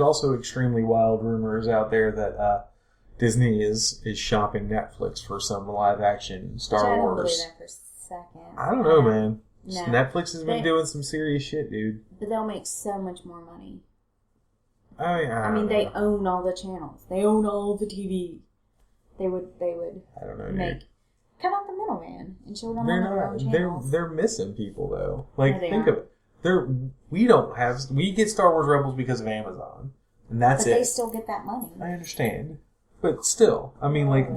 Speaker 1: also extremely wild rumors out there that Disney is shopping Netflix for some live action Star Wars.
Speaker 2: I don't believe that for a second.
Speaker 1: I don't know, man.
Speaker 2: No.
Speaker 1: Netflix has been doing some serious shit, dude.
Speaker 2: But they'll make so much more money.
Speaker 1: I
Speaker 2: mean, they own all the channels. They own all the TV. They would.
Speaker 1: I don't know,
Speaker 2: make.
Speaker 1: Dude.
Speaker 2: Cut out the middleman and show them on their own channels.
Speaker 1: They're missing people though. Like, think
Speaker 2: of
Speaker 1: it. We get Star Wars Rebels because of Amazon, and that's it.
Speaker 2: But they still get that money.
Speaker 1: I understand, but still, I mean, like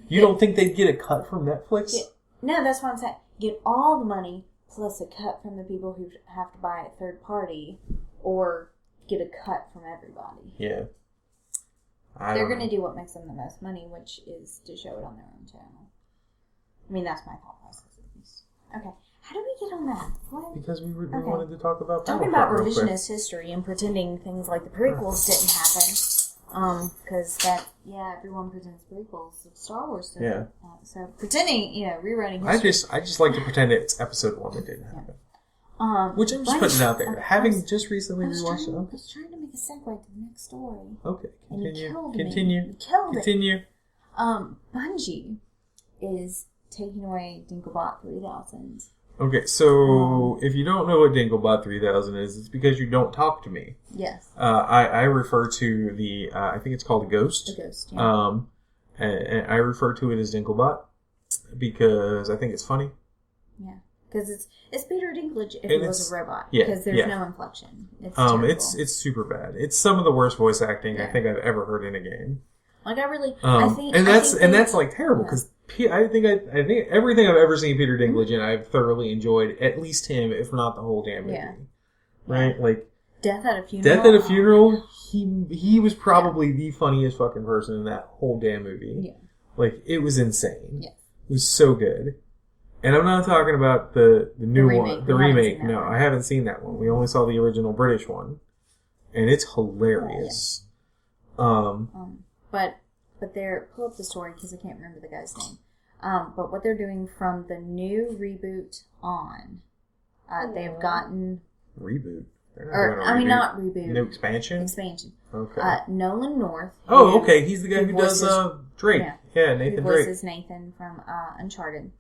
Speaker 1: you don't think they'd get a cut from Netflix?
Speaker 2: No, that's what I'm saying. Get all the money plus a cut from the people who have to buy it third party, or get a cut from everybody.
Speaker 1: Yeah.
Speaker 2: They're going to do what makes them the most money, which is to show it on their own channel. I mean, that's my thought process. Okay. How did we get on that? What?
Speaker 1: Because we wanted to talk about
Speaker 2: talking about revisionist history and pretending things like the prequels didn't happen. Because everyone pretends prequels of Star Wars didn't.
Speaker 1: Yeah.
Speaker 2: So pretending, rewriting history.
Speaker 1: I just like to pretend it's episode 1 that didn't happen. Which I'm just putting out there. Having just recently rewatched it.
Speaker 2: I was trying to make a segue to the next story.
Speaker 1: Okay.
Speaker 2: Continue.
Speaker 1: Continue.
Speaker 2: Bungie is taking away Dinklebot 3000.
Speaker 1: Okay, so if you don't know what Dinklebot 3000 is, it's because you don't talk to me.
Speaker 2: Yes.
Speaker 1: I refer to the, I think it's called a Ghost.
Speaker 2: A Ghost, yeah.
Speaker 1: And I refer to it as Dinklebot because I think it's funny.
Speaker 2: Yeah. Because it's Peter Dinklage if he was a robot.
Speaker 1: Yeah.
Speaker 2: Because there's no inflection. It's terrible.
Speaker 1: It's super bad. It's some of the worst voice acting I think I've ever heard in a game.
Speaker 2: Like
Speaker 1: that's like terrible because I think everything I've ever seen Peter Dinklage in, I've thoroughly enjoyed. At least him, if not the whole damn movie. Yeah. Right? Like
Speaker 2: Death at a Funeral.
Speaker 1: He was probably the funniest fucking person in that whole damn movie.
Speaker 2: Yeah.
Speaker 1: Like, it was insane.
Speaker 2: Yeah.
Speaker 1: It was so good. And I'm not talking about the new one, the remake. No, I haven't seen that one. We only saw the original British one, and it's hilarious.
Speaker 2: But they're pull up the story because I can't remember the guy's name. But what they're doing from the new reboot on, they've gotten
Speaker 1: reboot.
Speaker 2: Not reboot.
Speaker 1: New expansion.
Speaker 2: Expansion.
Speaker 1: Okay.
Speaker 2: Nolan North.
Speaker 1: Okay. He's the guy who does Drake Yeah, Nathan
Speaker 2: who
Speaker 1: Drake.
Speaker 2: voices Nathan from Uncharted,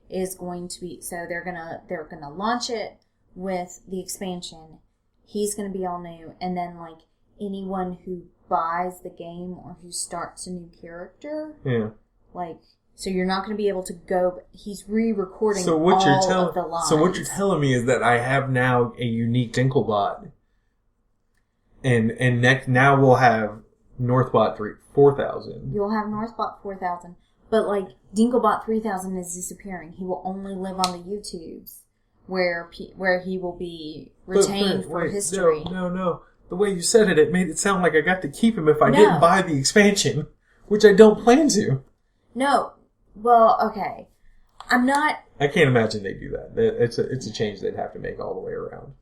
Speaker 2: is going to be. So they're gonna launch it with the expansion. He's gonna be all new, and then like anyone who buys the game or who starts a new character, like. So you're not going to be able to go. He's re-recording of the lines.
Speaker 1: So what you're telling me is that I have now a unique Dinklebot, and now we'll have Northbot 4000.
Speaker 2: You'll have Northbot 4000, but like Dinklebot 3000 is disappearing. He will only live on the YouTubes, where he will be retained for history.
Speaker 1: No. The way you said it, it made it sound like I got to keep him if I didn't buy the expansion, which I don't plan to.
Speaker 2: No. Well, okay. I'm not...
Speaker 1: I can't imagine they do that. It's a change they'd have to make all the way around.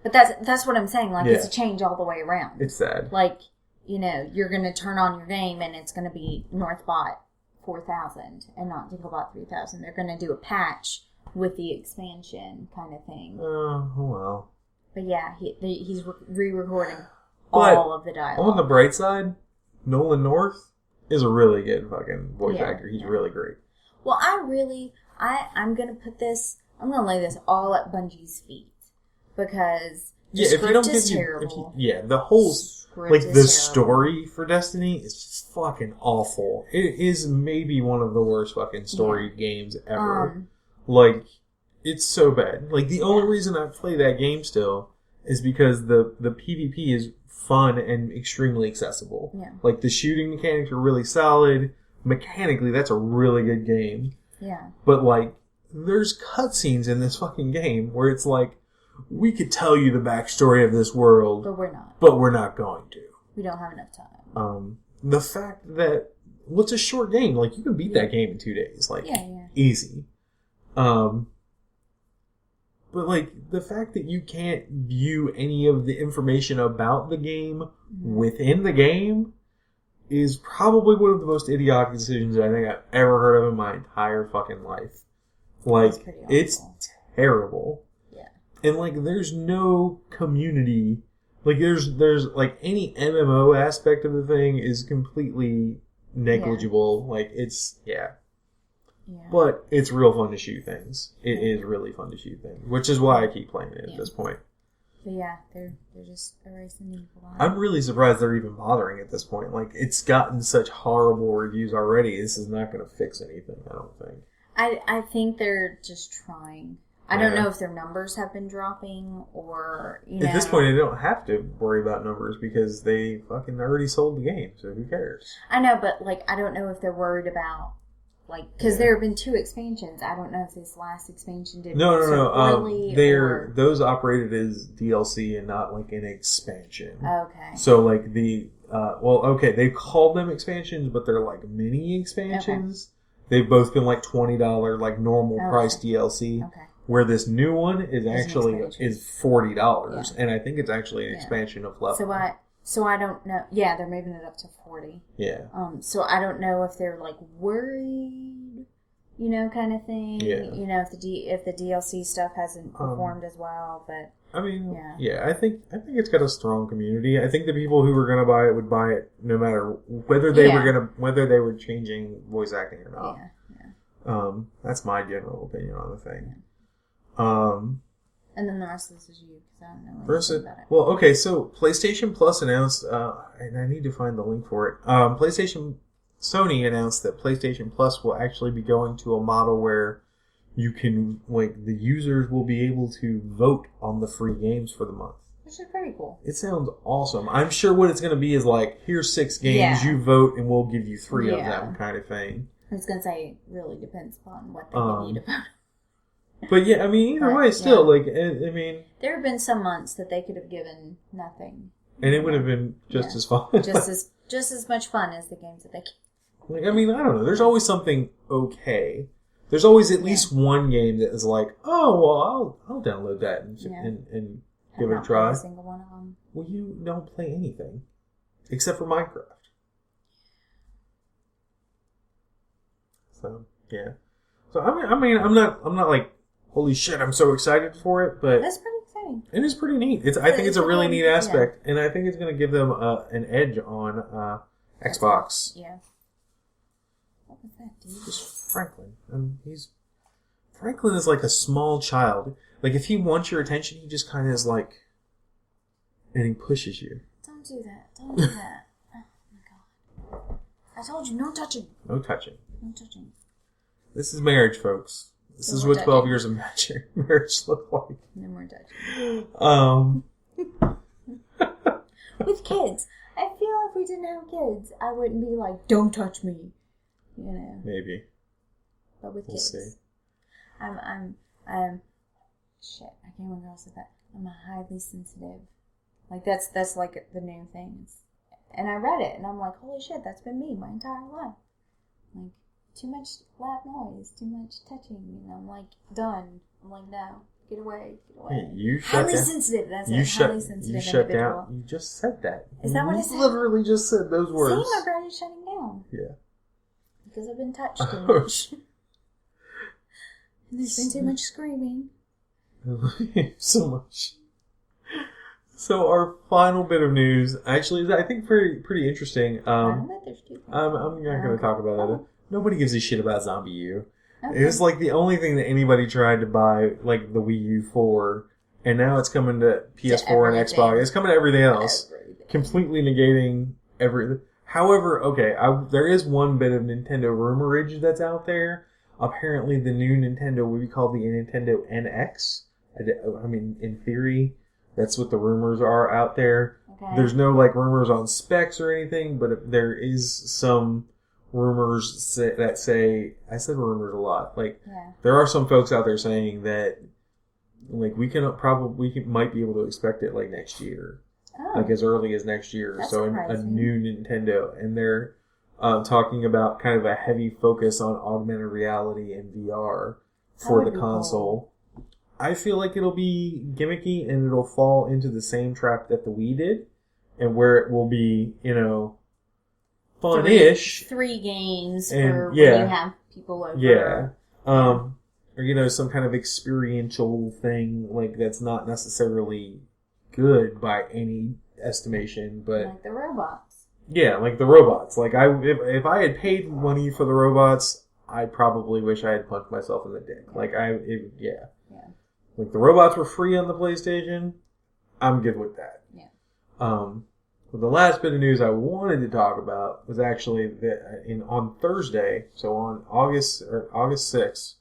Speaker 2: But that's what I'm saying. Like, it's a change all the way around.
Speaker 1: It's sad.
Speaker 2: Like, you're going to turn on your game and it's going to be Northbot 4000 and not Dinklebot 3000. They're going to do a patch with the expansion kind of thing.
Speaker 1: Oh, well.
Speaker 2: But yeah, he's re-recording all of the dialogue.
Speaker 1: On the bright side, Nolan North is a really good fucking voice actor. He's really great.
Speaker 2: Well, I'm going to put this, I'm going to lay this all at Bungie's feet. Because the script is terrible.
Speaker 1: The whole, the story for Destiny is just fucking awful. It is maybe one of the worst fucking story games ever. It's so bad. Like, the only reason I play that game still is because the PvP is fun and extremely accessible. Yeah. Like, the shooting mechanics are really solid. Mechanically, that's a really good game.
Speaker 2: Yeah.
Speaker 1: But, like, there's cutscenes in this fucking game where it's like, we could tell you the backstory of this world.
Speaker 2: But we're not.
Speaker 1: But we're not going to.
Speaker 2: We don't have enough time.
Speaker 1: The fact that, it's a short game. Like, you can beat that game in 2 days. Like, easy. But, like, the fact that you can't view any of the information about the game within the game is probably one of the most idiotic decisions I think I've ever heard of in my entire fucking life. Like, it's terrible. Yeah. And, like, there's no community. Like, there's like, any MMO aspect of the thing is completely negligible. Like, it's, Yeah. But it's real fun to shoot things. It is really fun to shoot things, which is why I keep playing it at this point.
Speaker 2: But yeah, they're just erasing the evil eye.
Speaker 1: I'm really surprised they're even bothering at this point. Like, it's gotten such horrible reviews already. This is not going to fix anything, I don't think.
Speaker 2: I think they're just trying. I don't know if their numbers have been dropping or,
Speaker 1: At this point, they don't have to worry about numbers because they fucking already sold the game, so who cares?
Speaker 2: I know, but, like, I don't know if they're worried about... Like, because there have been 2 expansions. I don't know if this last expansion did
Speaker 1: No. Those operated as DLC and not like an expansion.
Speaker 2: Okay.
Speaker 1: So like they called them expansions, but they're like mini expansions. Okay. They've both been like $20 like normal price DLC. Okay. Where this new one is actually $40, and I think it's actually an expansion of level.
Speaker 2: So I don't know. Yeah, they're moving it up to 40.
Speaker 1: Yeah.
Speaker 2: So I don't know if they're like worried, kind of thing. Yeah. If the DLC stuff hasn't performed as well, but
Speaker 1: I mean, I think it's got a strong community. I think the people who were going to buy it would buy it no matter whether they were changing voice acting or not. Yeah. That's my general opinion on the thing.
Speaker 2: And then the rest of this is you, because I don't know anything about it.
Speaker 1: Well, okay, so PlayStation Plus announced, and I need to find the link for it. Sony announced that PlayStation Plus will actually be going to a model where you can, like, the users will be able to vote on the free games for the month.
Speaker 2: Which is pretty cool.
Speaker 1: It sounds awesome. I'm sure what it's going to be is like, here's 6 games, you vote, and we'll give you 3 of them, kind of thing.
Speaker 2: I was going to say, it really depends upon what they give you to vote.
Speaker 1: But yeah, I mean, either way, still, like, I mean...
Speaker 2: There have been some months that they could have given nothing.
Speaker 1: And it would have been just as fun.
Speaker 2: just as much fun as the games that they give.
Speaker 1: Like, I mean, I don't know. There's always something okay. There's always at least one game that is like, oh, well, I'll download that and give it a try.
Speaker 2: A single one of them.
Speaker 1: Well, you don't play anything. Except for Minecraft. So, yeah. So, I mean, I'm not like, holy shit, I'm so excited for it, but...
Speaker 2: That's pretty exciting.
Speaker 1: It is pretty neat. I think it's a really neat aspect, and I think it's going to give them an edge on Xbox.
Speaker 2: Yeah. What was that, dude?
Speaker 1: Just Franklin. Franklin is like a small child. Like, if he wants your attention, he just kind of is like... And he pushes you.
Speaker 2: Don't do that. Don't do that. Oh, my God. I told you, no touching.
Speaker 1: No touching.
Speaker 2: No touching.
Speaker 1: This is marriage, folks. This is what 12 years of marriage look like.
Speaker 2: No more touching. With kids. I feel if we didn't have kids, I wouldn't be like, don't touch me. You know.
Speaker 1: Maybe.
Speaker 2: But with
Speaker 1: We'll
Speaker 2: kids.
Speaker 1: see.
Speaker 2: I'm shit, I can't remember how I said that. I'm a highly sensitive. Like, that's like the new thing. And I read it, and I'm like, holy shit, that's been me my entire life. Like, too much loud noise, too much touching, and I'm like, done. I'm like, no, get away, get away.
Speaker 1: Hey, you shut
Speaker 2: highly
Speaker 1: down.
Speaker 2: sensitive, that's
Speaker 1: You
Speaker 2: it,
Speaker 1: shut,
Speaker 2: highly sensitive
Speaker 1: you shut
Speaker 2: individual.
Speaker 1: down. You just said that.
Speaker 2: Is that what I
Speaker 1: You
Speaker 2: said?
Speaker 1: literally just said those words.
Speaker 2: See, my brain is shutting down.
Speaker 1: Yeah.
Speaker 2: Because I've been touched too much. And there's been too much screaming.
Speaker 1: I love you so much. So our final bit of news, actually, is I think pretty interesting.
Speaker 2: I don't bet there's two things.
Speaker 1: I'm not going to talk about it. Nobody gives a shit about Zombie U.
Speaker 2: Okay.
Speaker 1: It was like the only thing that anybody tried to buy, like the Wii U for, and now it's coming to PS4 and
Speaker 2: everything.
Speaker 1: Xbox. It's coming to everything else,
Speaker 2: Everything.
Speaker 1: completely negating everything. However, okay, there is one bit of Nintendo rumorage that's out there. Apparently, the new Nintendo will be called the Nintendo NX. I mean, in theory, that's what the rumors are out there.
Speaker 2: Okay.
Speaker 1: There's no like rumors on specs or anything, but there is some rumors that say, I said rumors a lot. Like,
Speaker 2: Yeah.
Speaker 1: there are some folks out there saying that, like, we might be able to expect it like next year,
Speaker 2: Oh.
Speaker 1: like as early as next year.
Speaker 2: That's
Speaker 1: So a
Speaker 2: surprising.
Speaker 1: new Nintendo, and they're talking about kind of a heavy focus on augmented reality and VR for
Speaker 2: That
Speaker 1: the
Speaker 2: would be
Speaker 1: console. I feel like it'll be gimmicky and it'll fall into the same trap that the Wii did, and where it will be, fun-ish.
Speaker 2: Three games
Speaker 1: And,
Speaker 2: for
Speaker 1: yeah.
Speaker 2: when you have people over.
Speaker 1: Yeah. Or, some kind of experiential thing, like, that's not necessarily good by any estimation, but...
Speaker 2: Like the robots.
Speaker 1: Yeah, like the robots. Like, if I had paid money for the robots, I probably wish I had punched myself in the dick. Like, yeah.
Speaker 2: Yeah.
Speaker 1: Like, the robots were free on the PlayStation. I'm good with that.
Speaker 2: Yeah.
Speaker 1: But the last bit of news I wanted to talk about was actually that on Thursday, so on August 6th,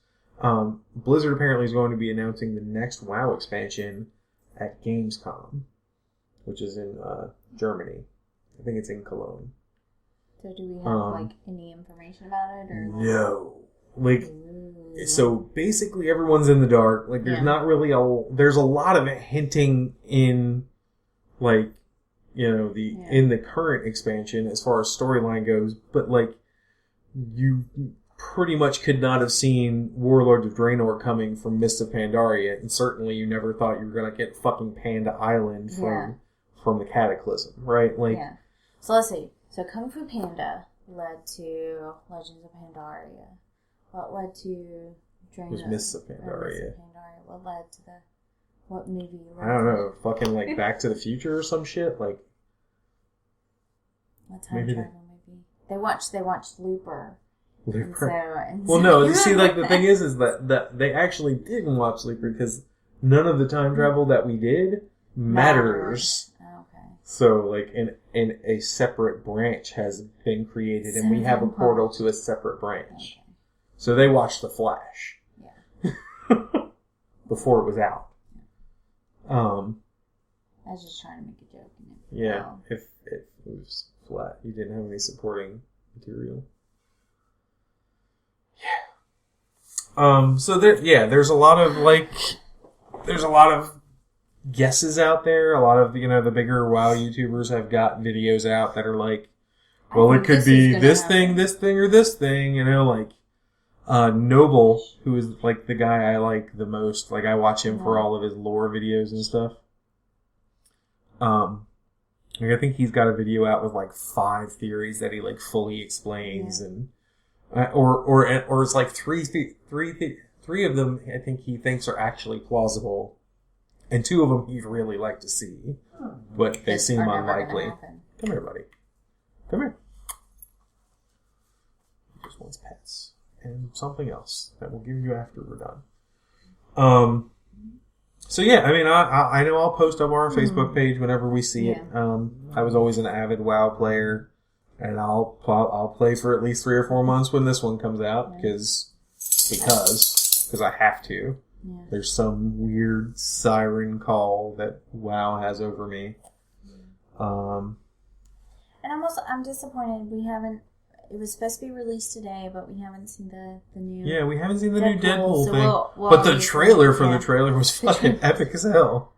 Speaker 1: Blizzard apparently is going to be announcing the next WoW expansion at Gamescom, which is in Germany. I think it's in Cologne.
Speaker 2: So do we have any information about it or
Speaker 1: No. Like,
Speaker 2: Ooh.
Speaker 1: so basically everyone's in the dark. Like, there's not really there's a lot of hinting in, like, in the current expansion as far as storyline goes, but, like, you pretty much could not have seen Warlords of Draenor coming from Mists of Pandaria, and certainly you never thought you were going to get fucking Panda Island from the Cataclysm, right? Like,
Speaker 2: yeah. So let's see. So Kung Fu Panda led to Legends of Pandaria. What led to Draenor?
Speaker 1: it was Mists of Pandaria.
Speaker 2: What led to what movie?
Speaker 1: I don't know, fucking like Back to the Future or some shit, like.
Speaker 2: What time travel movie? They watched Looper.
Speaker 1: Looper.
Speaker 2: And
Speaker 1: Well, no, you see, like, the thing is that they actually didn't watch Looper because none of the time travel that we did matters.
Speaker 2: Okay.
Speaker 1: So, like, in a separate branch has been created, and we have a portal to a separate branch.
Speaker 2: Okay.
Speaker 1: So they watched The Flash.
Speaker 2: Yeah.
Speaker 1: Before it was out.
Speaker 2: I was just trying to make a joke.
Speaker 1: Yeah, if it was flat, you didn't have any supporting material. Yeah. So there's a lot of guesses out there. A lot of, the bigger WoW YouTubers have got videos out that are like, well, it could be this thing, or this thing, like, Noble, who is, like, the guy I like the most. Like, I watch him for all of his lore videos and stuff. Like, I think he's got a video out with, like, 5 theories that he, like, fully explains, and or it's like three of them I think he thinks are actually plausible, and 2 of them he'd really like to see, but they seem unlikely. Come here, buddy. Come here. one's pets, and something else that we'll give you after we're done. So yeah, I mean, I know I'll post up on our Facebook page whenever we see it. I was always an avid WoW player, and I'll play for at least 3 or 4 months when this one comes out because I have to.
Speaker 2: Yeah.
Speaker 1: There's some weird siren call that WoW has over me.
Speaker 2: And I'm disappointed we haven't. It was supposed to be released today, but we haven't seen the new.
Speaker 1: Yeah, we haven't seen the new Deadpool thing.
Speaker 2: Well,
Speaker 1: but the trailer for the trailer was fucking epic as hell.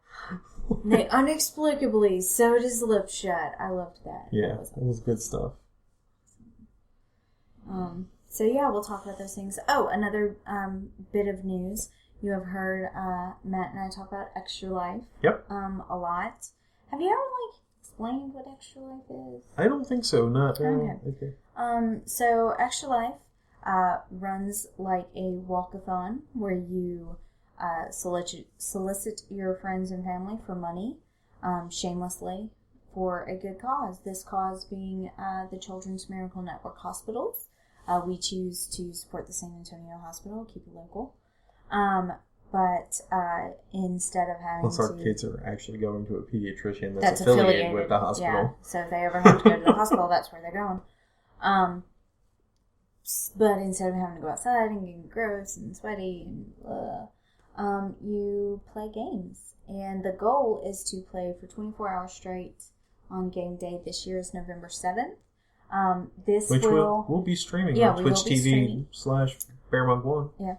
Speaker 2: They inexplicably sewed his lips shut. I loved that.
Speaker 1: Yeah, it was good stuff.
Speaker 2: So yeah, we'll talk about those things. Oh, another bit of news. You have heard Matt and I talk about Extra Life.
Speaker 1: Yep.
Speaker 2: A lot. Have you ever explained what Extra Life is?
Speaker 1: I don't think so. Not
Speaker 2: okay. So Extra Life runs like a walkathon where you solicit your friends and family for money, shamelessly, for a good cause. This cause being the Children's Miracle Network hospitals. We choose to support the San Antonio Hospital, keep it local. But instead of having
Speaker 1: plus our
Speaker 2: to...
Speaker 1: kids are actually going to a pediatrician that's affiliated with the hospital.
Speaker 2: Yeah, so if they ever have to go to the hospital, that's where they're going. But instead of having to go outside and getting gross and sweaty and you play games. And the goal is to play for 24 hours straight on game day. This year is November 7th. Which
Speaker 1: we'll be streaming on Twitch TV /BearMonk1.
Speaker 2: Yeah.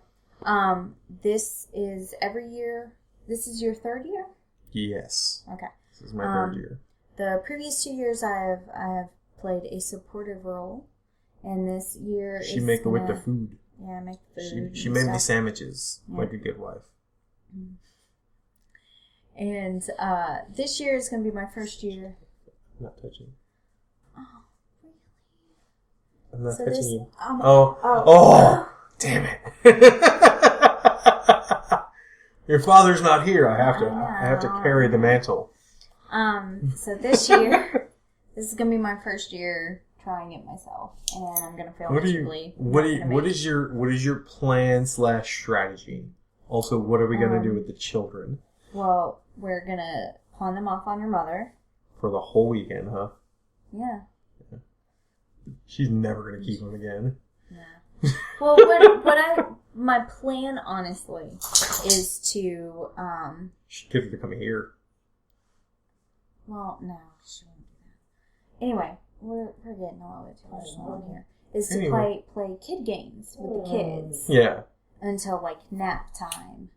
Speaker 2: This is every year. This is your 3rd year?
Speaker 1: Yes.
Speaker 2: Okay.
Speaker 1: This is my 3rd year.
Speaker 2: The previous 2 years I have played a supportive role, and this year
Speaker 1: she make it with the food.
Speaker 2: Yeah, make food.
Speaker 1: She made me sandwiches like a good wife.
Speaker 2: And this year is going to be my first year.
Speaker 1: Not touching.
Speaker 2: Oh, really?
Speaker 1: I'm not touching you.
Speaker 2: Oh,
Speaker 1: damn it. Your father's not here. I have to carry the mantle.
Speaker 2: So this year, this is gonna be my first year trying it myself, and I'm gonna fail miserably.
Speaker 1: What is your plan /strategy? Also, what are we gonna do with the children?
Speaker 2: Well, we're gonna pawn them off on your mother
Speaker 1: for the whole weekend, huh?
Speaker 2: Yeah.
Speaker 1: She's never gonna keep them again.
Speaker 2: Yeah. Well, my plan, honestly, is to
Speaker 1: She'd get her to come here.
Speaker 2: Well, no, she won't do that. Anyway, we're getting a little bit too personal on here. Is to play kid games with the kids.
Speaker 1: Yeah.
Speaker 2: Until nap time.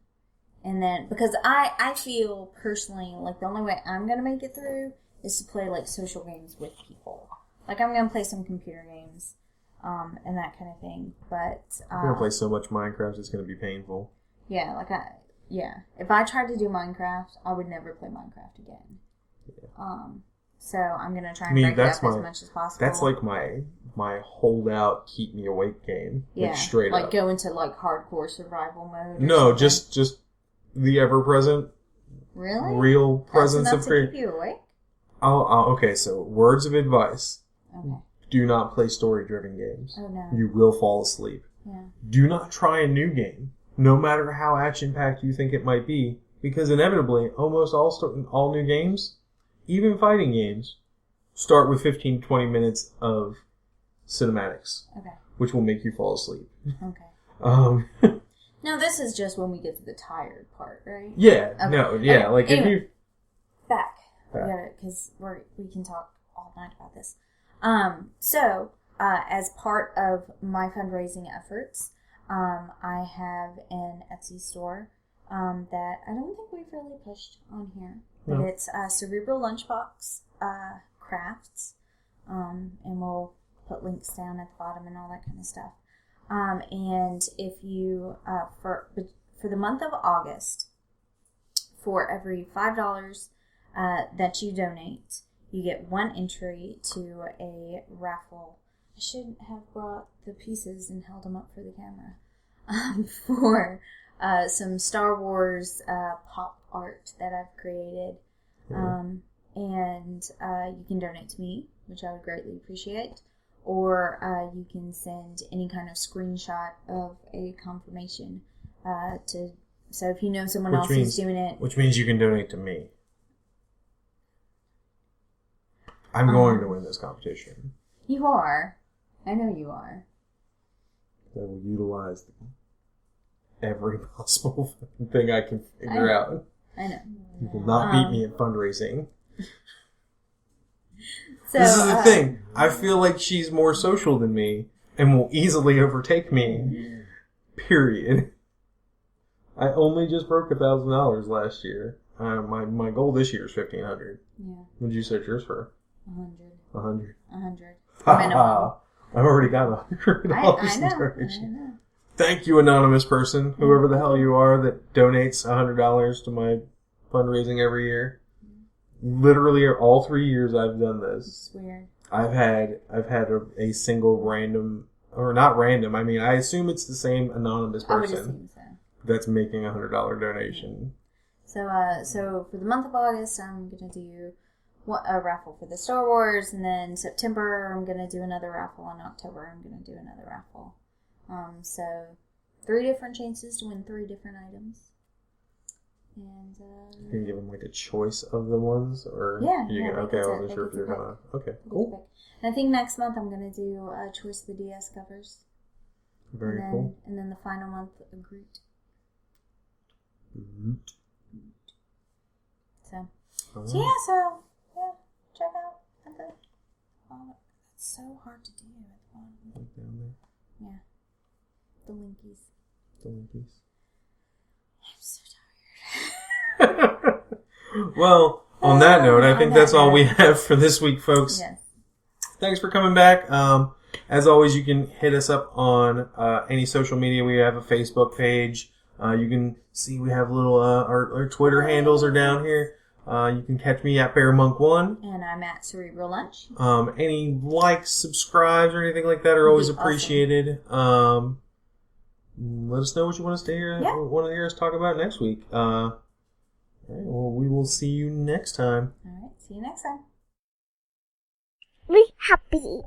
Speaker 2: And then, because I feel personally like the only way I'm going to make it through is to play social games with people. I'm going to play some computer games, and that kind of thing. But
Speaker 1: I'm going to play so much Minecraft, it's going to be painful.
Speaker 2: Yeah, if I tried to do Minecraft, I would never play Minecraft again. Yeah. So I'm going to try and break it up as much as possible.
Speaker 1: That's my holdout, keep me awake game.
Speaker 2: Yeah.
Speaker 1: Straight up.
Speaker 2: Go into hardcore survival mode.
Speaker 1: No, just the ever-present.
Speaker 2: Really?
Speaker 1: Real presence of
Speaker 2: creation. Keep you awake?
Speaker 1: Okay, so words of advice.
Speaker 2: Okay.
Speaker 1: Do not play story-driven games.
Speaker 2: Oh, no.
Speaker 1: You will fall asleep.
Speaker 2: Yeah.
Speaker 1: Do not try a new game, no matter how action-packed you think it might be, because inevitably, almost all new games, even fighting games, start with 15 to 20 minutes of cinematics.
Speaker 2: Okay.
Speaker 1: Which will make you fall asleep.
Speaker 2: Okay. No, this is just when we get to the tired part, right?
Speaker 1: Yeah.
Speaker 2: Okay.
Speaker 1: No, yeah.
Speaker 2: Okay.
Speaker 1: If you...
Speaker 2: Back. Because we can talk all night about this. So, as part of my fundraising efforts, I have an Etsy store that I don't think we've really pushed on here. But it's Cerebral Lunchbox Crafts. And we'll put links down at the bottom and all that kind of stuff. And if you, for the month of August, for every $5 that you donate, you get 1 entry to a raffle. I should have brought the pieces and held them up for the camera. For some Star Wars pop art that I've created. And you can donate to me, which I would greatly appreciate. or you can send any kind of screenshot of a confirmation to. So if you know someone else who's doing it,
Speaker 1: which means you can donate to me. I'm going to win this competition.
Speaker 2: You are. I know you are.
Speaker 1: I will utilize every possible thing I can figure out.
Speaker 2: I know.
Speaker 1: You will not beat me at fundraising.
Speaker 2: So,
Speaker 1: this is the thing. I feel like she's more social than me and will easily overtake me. Period. I only just broke $1,000 last year. My goal this year is $1,500.
Speaker 2: Yeah.
Speaker 1: What did you set yours for?
Speaker 2: 100.
Speaker 1: 100.
Speaker 2: Minimum.
Speaker 1: I've already got $100
Speaker 2: I
Speaker 1: in
Speaker 2: know.
Speaker 1: donation. Thank you, anonymous person, whoever the hell you are that donates $100 to my fundraising every year. Literally, all 3 years I've done this.
Speaker 2: It's weird.
Speaker 1: I've had a single random, or not random. I mean, I assume it's the same anonymous person.
Speaker 2: I would assume so.
Speaker 1: That's making a $100 donation.
Speaker 2: So for the month of August, I'm gonna do a raffle for the Star Wars, and then September I'm gonna do another raffle, and October I'm gonna do another raffle. So 3 different chances to win 3 different items. And
Speaker 1: you can give them like a choice of the ones, or okay, I wasn't sure if you're gonna. Okay, cool.
Speaker 2: And I think next month I'm gonna do a choice of the DS covers.
Speaker 1: Very cool.
Speaker 2: And then the final month a Groot. So check out the. Oh, it's so hard to do at the bottom.
Speaker 1: Like down there.
Speaker 2: Yeah, the linkies. I'm so tired.
Speaker 1: Well, on that note, I think that's all we have for this week, folks.
Speaker 2: Yes.
Speaker 1: Thanks for coming back. As always, you can hit us up on any social media. We have a Facebook page. You can see we have little our Twitter handles are down here. You can catch me at BearMonk1.
Speaker 2: And I'm at Cerebral Lunch.
Speaker 1: Any likes, subscribes, or anything like that are always appreciated. Awesome. Let us know what you want us to hear.
Speaker 2: Yeah.
Speaker 1: Want to hear us talk about next week. All right, well, we will see you next time.
Speaker 2: All right, see you next time.
Speaker 3: Be happy.